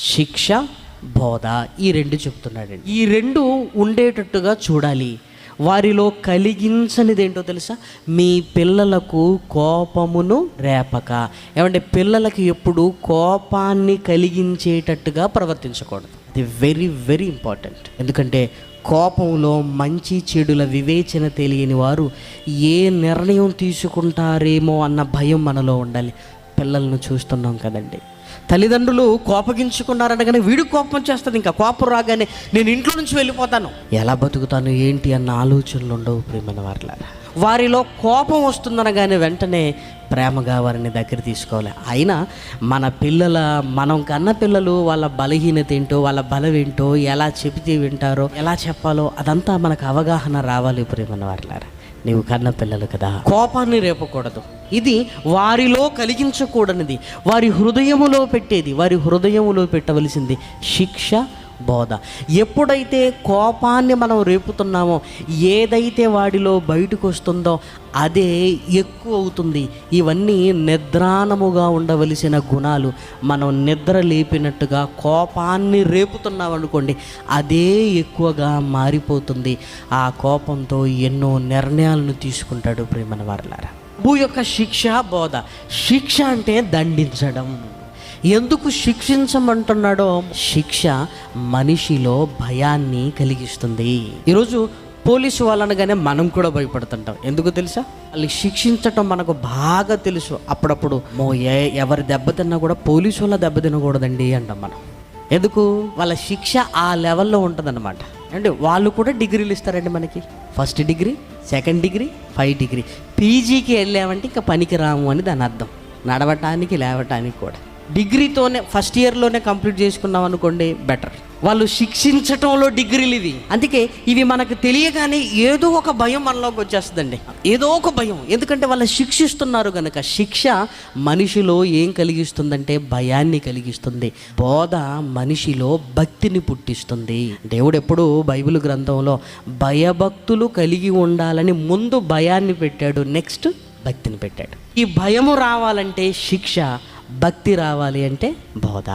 శిక్ష, బోధ, ఈ రెండు చెప్తున్నాడండి. ఈ రెండు ఉండేటట్టుగా చూడాలి. వారిలో కలిగించనిది ఏంటో తెలుసా? మీ పిల్లలకు కోపమును రేపక. ఏమంటే పిల్లలకి ఎప్పుడు కోపాన్ని కలిగించేటట్టుగా ప్రవర్తించకూడదు. అది వెరీ వెరీ ఇంపార్టెంట్. ఎందుకంటే కోపంలో మంచి చెడుల వివేచన తెలియని వారు ఏ నిర్ణయం తీసుకుంటారేమో అన్న భయం మనలో ఉండాలి. పిల్లలను చూస్తున్నాం కదండి, తల్లిదండ్రులు కోపగించుకున్నారనగానే వీడు కోపం చేస్తుంది, ఇంకా కోపం రాగానే నేను ఇంట్లో నుంచి వెళ్ళిపోతాను, ఎలా బతుకుతాను ఏంటి అన్న ఆలోచనలు ఉండవు ప్రియమైన వారలారా. వారిలో కోపం వస్తుందనగానే వెంటనే ప్రేమగా వారిని దగ్గర తీసుకోవాలి. అయినా మనం కన్న పిల్లలు వాళ్ళ బలహీనత ఏంటో, వాళ్ళ బలం ఏంటో, ఎలా చెబితే వింటారో, ఎలా చెప్పాలో అదంతా మనకు అవగాహన రావాలి ప్రియమైన వారలారా. నీవు కన్న పిల్లలు కదా, కోపాన్ని రేపకూడదు. ఇది వారిలో కలిగించకూడనిది, వారి హృదయములో పెట్టేది. వారి హృదయములో పెట్టవలసింది శిక్ష, బోధ. ఎప్పుడైతే కోపాన్ని మనం రేపుతున్నామో, ఏదైతే వాడిలో బయటకు వస్తుందో అదే ఎక్కువ అవుతుంది. ఇవన్నీ నిద్రాణముగా ఉండవలసిన గుణాలు. మనం నిద్ర లేపినట్టుగా కోపాన్ని రేపుతున్నాం అనుకోండి, అదే ఎక్కువగా మారిపోతుంది. ఆ కోపంతో ఎన్నో నిర్ణయాలను తీసుకుంటాడు ప్రియమైన వారలారా. భూ యొక్క శిక్ష, బోధ. శిక్ష అంటే దండించడం. ఎందుకు శిక్షించమంటున్నాడో, శిక్ష మనిషిలో భయాన్ని కలిగిస్తుంది. ఈరోజు పోలీసు వాళ్ళనగానే మనం కూడా భయపడుతుంటాం. ఎందుకు తెలుసా? వాళ్ళు శిక్షించటం మనకు బాగా తెలుసు. అప్పుడప్పుడు ఎవరి దెబ్బతిన్నా కూడా పోలీసు వాళ్ళ దెబ్బ తినకూడదండి అంటాం మనం. ఎందుకు? వాళ్ళ శిక్ష ఆ లెవెల్లో ఉంటుందన్నమాట. అంటే వాళ్ళు కూడా డిగ్రీలు ఇస్తారండి మనకి. 1st degree, 2nd degree, 5 degree. పీజీకి వెళ్ళామంటే ఇంకా పనికి రాము అని దాని అర్థం. నడవటానికి లేవటానికి కూడా డిగ్రీతోనే 1st ఇయర్లోనే కంప్లీట్ చేసుకున్నాం అనుకోండి, బెటర్. వాళ్ళు శిక్షించటంలో డిగ్రీలు ఇవి. అందుకే ఇవి మనకు తెలియగానే ఏదో ఒక భయం మనలోకి వచ్చేస్తుందండి, ఏదో ఒక భయం. ఎందుకంటే వాళ్ళు శిక్షిస్తున్నారు కనుక. శిక్ష మనిషిలో ఏం కలిగిస్తుందంటే భయాన్ని కలిగిస్తుంది. బోధ మనిషిలో భక్తిని పుట్టిస్తుంది. దేవుడు ఎప్పుడు బైబిల్ గ్రంథంలో భయభక్తులు కలిగి ఉండాలని ముందు భయాన్ని పెట్టాడు, నెక్స్ట్ భక్తిని పెట్టాడు. ఈ భయము రావాలంటే శిక్ష, భక్తి రావాలి అంటే బోధ.